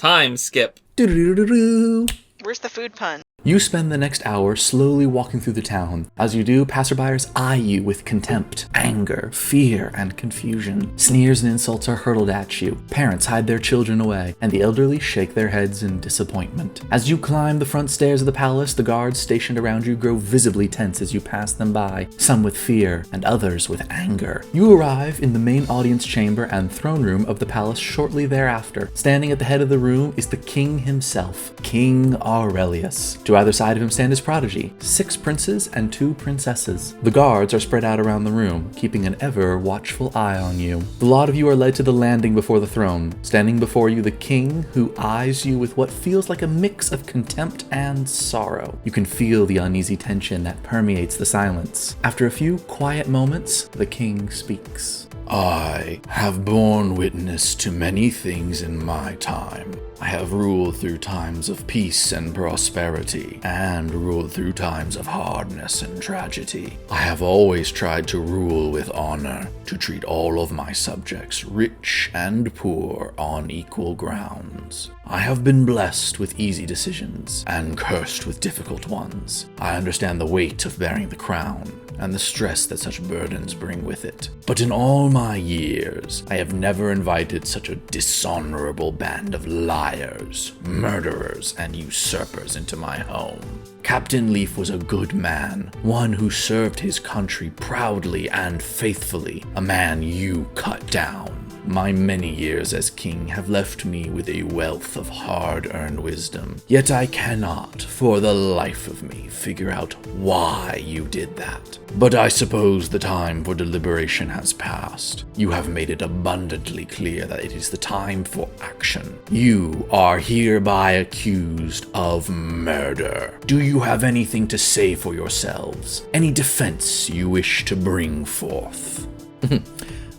Time skip. Doo-doo-doo-doo-doo. Where's the food pun? You spend the next hour slowly walking through the town. As you do, passerbyers eye you with contempt, anger, fear, and confusion. Sneers and insults are hurled at you. Parents hide their children away, and the elderly shake their heads in disappointment. As you climb the front stairs of the palace, the guards stationed around you grow visibly tense as you pass them by, some with fear and others with anger. You arrive in the main audience chamber and throne room of the palace shortly thereafter. Standing at the head of the room is the king himself, King Aurelius. To either side of him stand his progeny, 6 princes and 2 princesses. The guards are spread out around the room, keeping an ever watchful eye on you. The lot of you are led to the landing before the throne. Standing before you, the king, who eyes you with what feels like a mix of contempt and sorrow. You can feel the uneasy tension that permeates the silence. After a few quiet moments, the king speaks. I have borne witness to many things in my time. I have ruled through times of peace and prosperity, and ruled through times of hardness and tragedy. I have always tried to rule with honor, to treat all of my subjects, rich and poor, on equal grounds. I have been blessed with easy decisions, and cursed with difficult ones. I understand the weight of bearing the crown, and the stress that such burdens bring with it. But in all my years, I have never invited such a dishonorable band of liars, murderers, and usurpers into my home. Captain Leaf was a good man, one who served his country proudly and faithfully, a man you cut down. My many years as king have left me with a wealth of hard-earned wisdom, yet I cannot, for the life of me, figure out why you did that. But I suppose the time for deliberation has passed. You have made it abundantly clear that it is the time for action. You are hereby accused of murder. Do you have anything to say for yourselves? Any defense you wish to bring forth?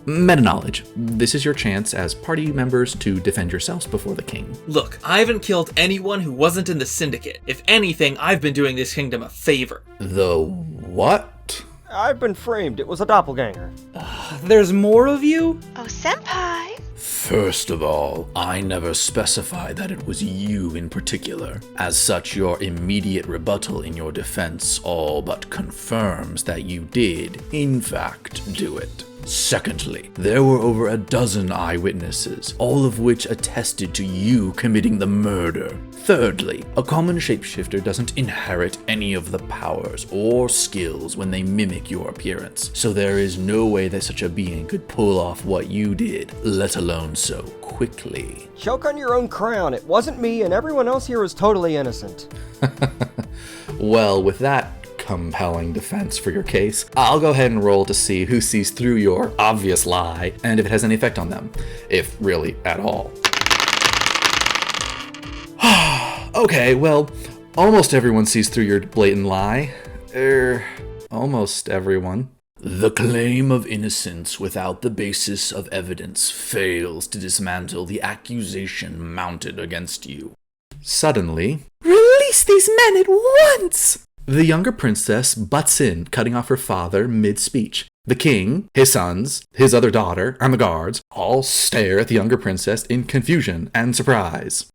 Meta-knowledge. This is your chance as party members to defend yourselves before the king. Look, I haven't killed anyone who wasn't in the syndicate. If anything, I've been doing this kingdom a favor. The what? I've been framed. It was a doppelganger. There's more of you? Oh, senpai! First of all, I never specified that it was you in particular. As such, your immediate rebuttal in your defense all but confirms that you did, in fact, do it. Secondly, there were over a dozen eyewitnesses, all of which attested to you committing the murder. Thirdly, a common shapeshifter doesn't inherit any of the powers or skills when they mimic your appearance, so there is no way that such a being could pull off what you did, let alone so quickly. Choke on your own crown. It wasn't me, and everyone else here is totally innocent. Well, with that compelling defense for your case, I'll go ahead and roll to see who sees through your obvious lie and if it has any effect on them, if really at all. Okay, well, almost everyone sees through your blatant lie. Almost everyone. The claim of innocence without the basis of evidence fails to dismantle the accusation mounted against you. Suddenly, release these men at once! The younger princess butts in, cutting off her father mid-speech. The king, his sons, his other daughter, and the guards all stare at the younger princess in confusion and surprise.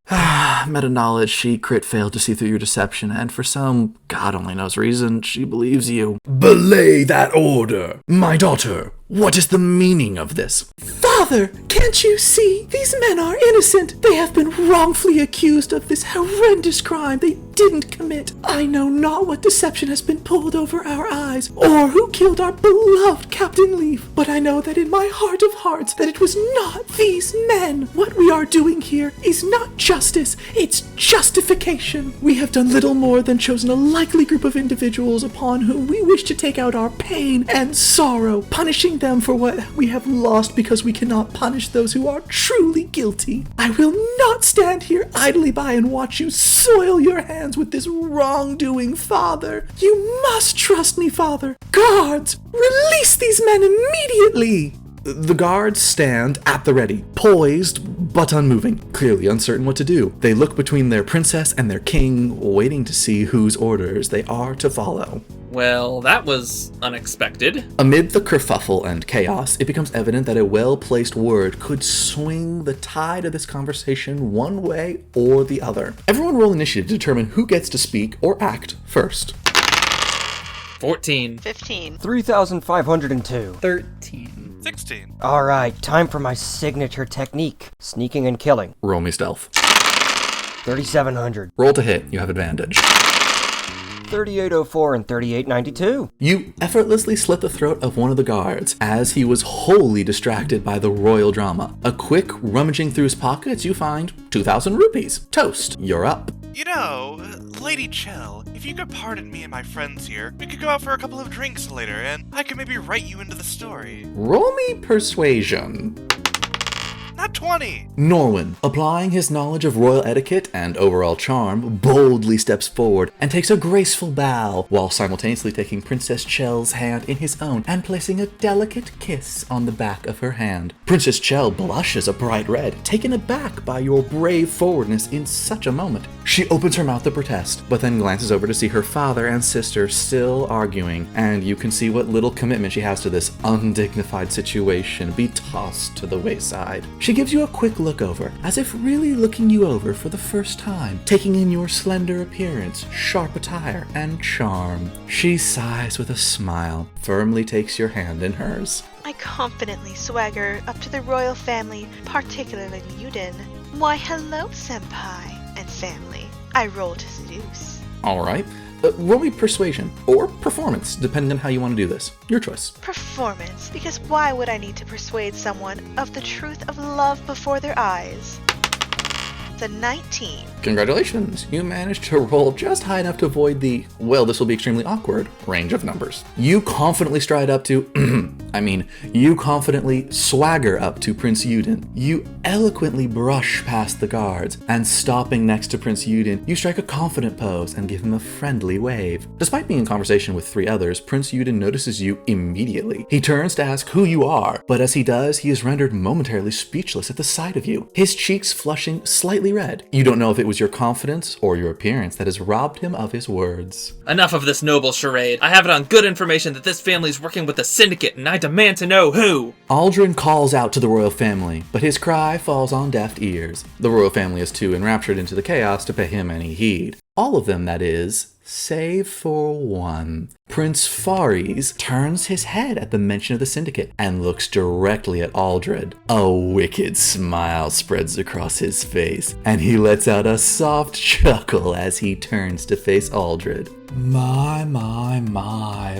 Meta-knowledge, she crit failed to see through your deception, and for some God only knows reason, she believes you. Belay that order! My daughter, what is the meaning of this? Father, can't you see? These men are innocent. They have been wrongfully accused of this horrendous crime they didn't commit. I know not what deception has been pulled over our eyes, or who killed our beloved Captain Leaf, but I know that in my heart of hearts that it was not these men. What we are doing here is not justice, it's justification. We have done little more than chosen a likely group of individuals upon whom we wish to take out our pain and sorrow, punishing them for what we have lost because we cannot punish those who are truly guilty. I will not stand here idly by and watch you soil your hands with this wrongdoing, Father. You must trust me, Father. Guards, release these men immediately! The guards stand at the ready, poised but unmoving, clearly uncertain what to do. They look between their princess and their king, waiting to see whose orders they are to follow. Well, that was unexpected. Amid the kerfuffle and chaos, it becomes evident that a well-placed word could swing the tide of this conversation one way or the other. Everyone roll initiative to determine who gets to speak or act first. 14. 15. 3,502. 13. 16. Alright, time for my signature technique. Sneaking and killing. Roll me stealth. 3,700. Roll to hit, you have advantage. 3,804 and 3,892. You effortlessly slit the throat of one of the guards as he was wholly distracted by the royal drama. A quick rummaging through his pockets, you find 2,000 rupees. Toast, you're up. You know, Lady Chell, if you could pardon me and my friends here, we could go out for a couple of drinks later, and I could maybe write you into the story. Roll me persuasion. Not 20! Norwin, applying his knowledge of royal etiquette and overall charm, boldly steps forward and takes a graceful bow, while simultaneously taking Princess Chell's hand in his own and placing a delicate kiss on the back of her hand. Princess Chell blushes a bright red, taken aback by your brave forwardness in such a moment. She opens her mouth to protest, but then glances over to see her father and sister still arguing, and you can see what little commitment she has to this undignified situation be tossed to the wayside. She gives you a quick look over, as if really looking you over for the first time, taking in your slender appearance, sharp attire, and charm. She sighs with a smile, firmly takes your hand in hers. I confidently swagger up to the royal family, particularly Yuden. Why, hello, senpai and family. I roll to seduce. Alright. Roll me persuasion, or performance, depending on how you want to do this. Your choice. Performance, because why would I need to persuade someone of the truth of love before their eyes? The 19. Congratulations, you managed to roll just high enough to avoid the, well, this will be extremely awkward, range of numbers. You confidently stride up to, you confidently swagger up to Prince Yuden. You eloquently brush past the guards, and stopping next to Prince Yuden, you strike a confident pose and give him a friendly wave. Despite being in conversation with 3 others, Prince Yuden notices you immediately. He turns to ask who you are, but as he does, he is rendered momentarily speechless at the sight of you, his cheeks flushing slightly red. You don't know if it was your confidence or your appearance that has robbed him of his words. Enough of this noble charade. I have it on good information that this family's working with the syndicate, and I demand to know who. Aldrin calls out to the royal family, but his cry falls on deaf ears. The royal family is too enraptured into the chaos to pay him any heed. All of them, that is, save for one. Prince Fares turns his head at the mention of the syndicate and looks directly at Aldred. A wicked smile spreads across his face, and he lets out a soft chuckle as he turns to face Aldred. My,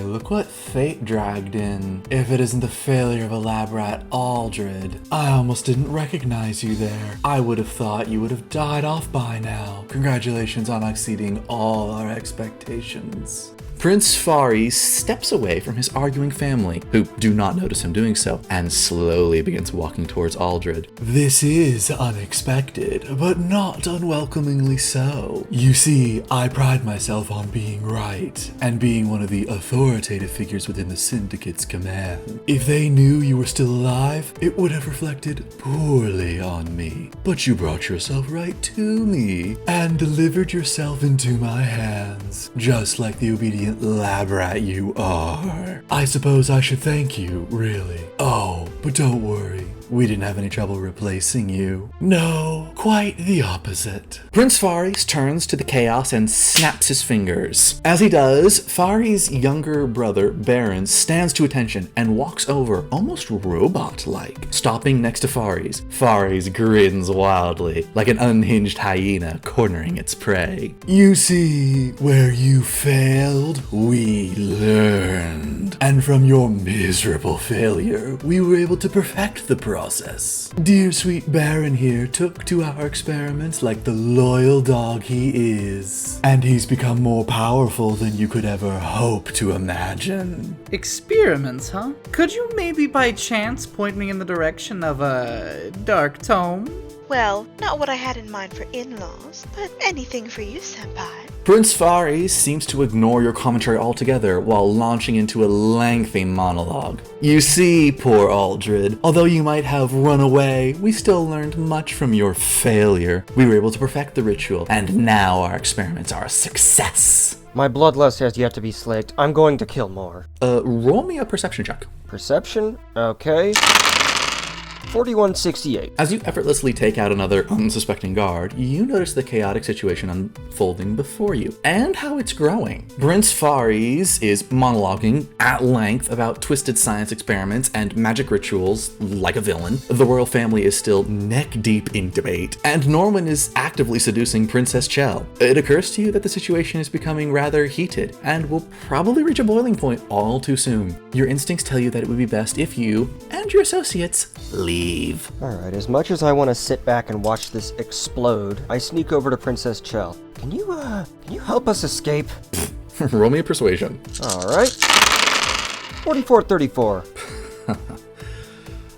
look what fate dragged in. If it isn't the failure of a lab rat, Aldred. I almost didn't recognize you there. I would have thought you would have died off by now. Congratulations on exceeding all our expectations. Prince Fares steps away from his arguing family, who do not notice him doing so, and slowly begins walking towards Aldred. This is unexpected, but not unwelcomingly so. You see, I pride myself on being right, and being one of the authoritative figures within the Syndicate's command. If they knew you were still alive, it would have reflected poorly on me. But you brought yourself right to me, and delivered yourself into my hands, just like the obedient lab rat you are. I suppose I should thank you, really. Oh, but don't worry. We didn't have any trouble replacing you. No, quite the opposite. Prince Fares turns to the chaos and snaps his fingers. As he does, Fares' younger brother, Baron, stands to attention and walks over, almost robot-like, stopping next to Fares. Fares grins wildly, like an unhinged hyena cornering its prey. You see, where you failed, we learned. And from your miserable failure, we were able to perfect the process. Dear sweet Baron here took to our experiments like the loyal dog he is. And he's become more powerful than you could ever hope to imagine. Experiments, huh? Could you maybe by chance point me in the direction of a dark tome? Well, not what I had in mind for in-laws, but anything for you, senpai. Prince Faris seems to ignore your commentary altogether while launching into a lengthy monologue. You see, poor Aldred, although you might have run away, we still learned much from your failure. We were able to perfect the ritual, and now our experiments are a success. My bloodlust has yet to be slaked. I'm going to kill more. Roll me a perception check. Perception? Okay. 4168. As you effortlessly take out another unsuspecting guard, you notice the chaotic situation unfolding before you, and how it's growing. Prince Faris is monologuing at length about twisted science experiments and magic rituals like a villain. The royal family is still neck-deep in debate, and Norman is actively seducing Princess Chell. It occurs to you that the situation is becoming rather heated, and will probably reach a boiling point all too soon. Your instincts tell you that it would be best if you, and your associates, leave. Alright, as much as I want to sit back and watch this explode, I sneak over to Princess Chell. Can you help us escape? Roll me a persuasion. Alright. 4434.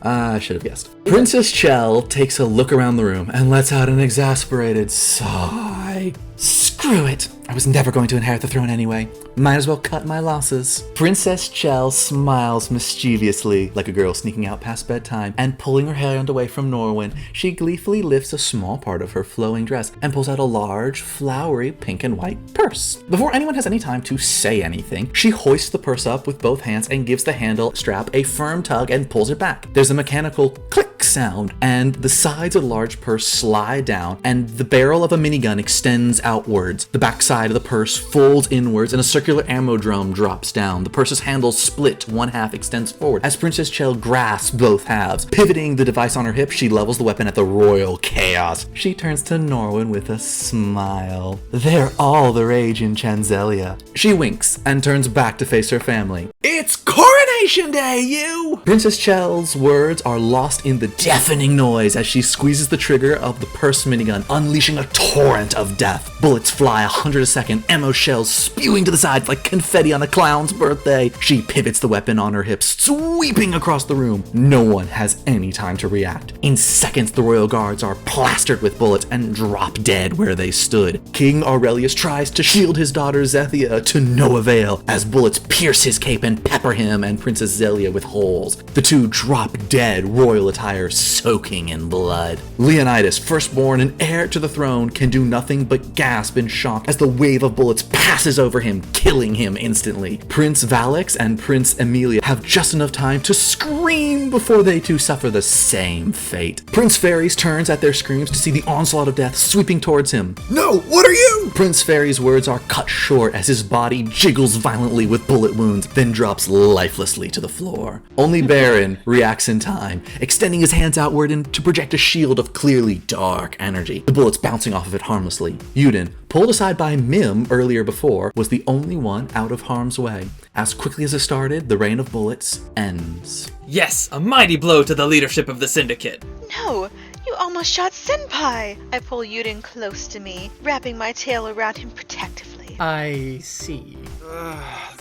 I should have guessed. Princess Chell takes a look around the room and lets out an exasperated sigh. Screw it. I was never going to inherit the throne anyway. Might as well cut my losses. Princess Chell smiles mischievously, like a girl sneaking out past bedtime, and pulling her hand away from Norwin, she gleefully lifts a small part of her flowing dress and pulls out a large, flowery pink and white purse. Before anyone has any time to say anything, she hoists the purse up with both hands and gives the handle strap a firm tug and pulls it back. There's a mechanical click sound, and the sides of the large purse slide down, and the barrel of a minigun extends outwards. The backside of the purse folds inwards, and a circular ammo drum drops down. The purse's handle split, one half extends forward as Princess Chell grasps both halves. Pivoting the device on her hip, she levels the weapon at the royal chaos. She turns to Norwin with a smile. They're all the rage in Chanzelia. She winks and turns back to face her family. It's Coronation Day, you! Princess Chell's words are lost in the deafening noise as she squeezes the trigger of the purse minigun, unleashing a torrent of death. Bullets fly 100 a second, ammo shells spewing to the sides like confetti on a clown's birthday. She pivots the weapon on her hips, sweeping across the room. No one has any time to react. In seconds, the royal guards are plastered with bullets and drop dead where they stood. King Aurelius tries to shield his daughter Zethia to no avail as bullets pierce his cape and pepper him and Princess Zelia with holes. The two drop dead, royal attire soaking in blood. Leonidas, firstborn and heir to the throne, can do nothing but gasp in shock as the wave of bullets passes over him, killing him instantly. Prince Valix and Prince Emilia have just enough time to scream before they too suffer the same fate. Prince Faris turns at their screams to see the onslaught of death sweeping towards him. No, what are you? Prince Faris' words are cut short as his body jiggles violently with bullet wounds, then drops lifelessly to the floor. Only Baron reacts in time, extending his hands outward and to project a shield of clearly dark energy, the bullets bouncing off of it harmlessly. Yuden, pulled aside by Mim earlier before, was the only one out of harm's way. As quickly as it started, the rain of bullets ends. Yes, a mighty blow to the leadership of the Syndicate. No, you almost shot Senpai. I pull Yuden close to me, wrapping my tail around him protectively. I see.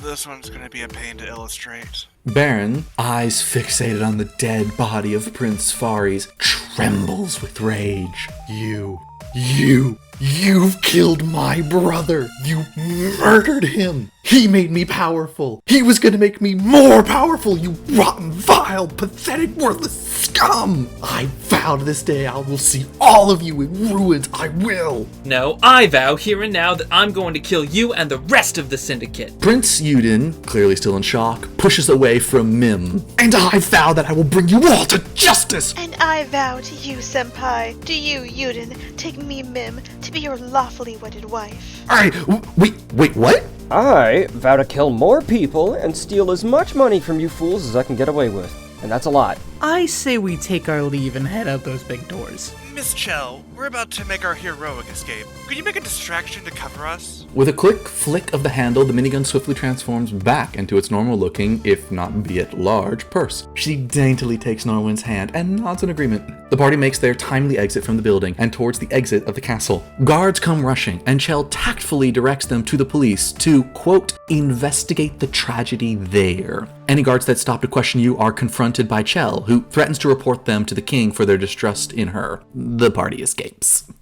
This one's gonna be a pain to illustrate. Baron, eyes fixated on the dead body of Prince Faris, trembles with rage. You've killed my brother. You murdered him. He made me powerful. He was gonna make me more powerful, you rotten, vile, pathetic, worthless scum. I vow to this day I will see all of you in ruins. I will. No, I vow here and now that I'm going to kill you and the rest of the Syndicate. Prince Yuden, clearly still in shock, pushes away from Mim. And I vow that I will bring you all to justice. And I vow to you, Senpai, to you, Yuden, take me, Mim, to be your lawfully wedded wife. Wait, what? I vow to kill more people and steal as much money from you fools as I can get away with. And that's a lot. I say we take our leave and head out those big doors. Miss Chell, we're about to make our heroic escape. Could you make a distraction to cover us? With a quick flick of the handle, the minigun swiftly transforms back into its normal-looking, if not be it large, purse. She daintily takes Norwin's hand and nods in agreement. The party makes their timely exit from the building and towards the exit of the castle. Guards come rushing, and Chell tactfully directs them to the police to, quote, investigate the tragedy there. Any guards that stop to question you are confronted by Chell, who threatens to report them to the king for their distrust in her. The party escapes.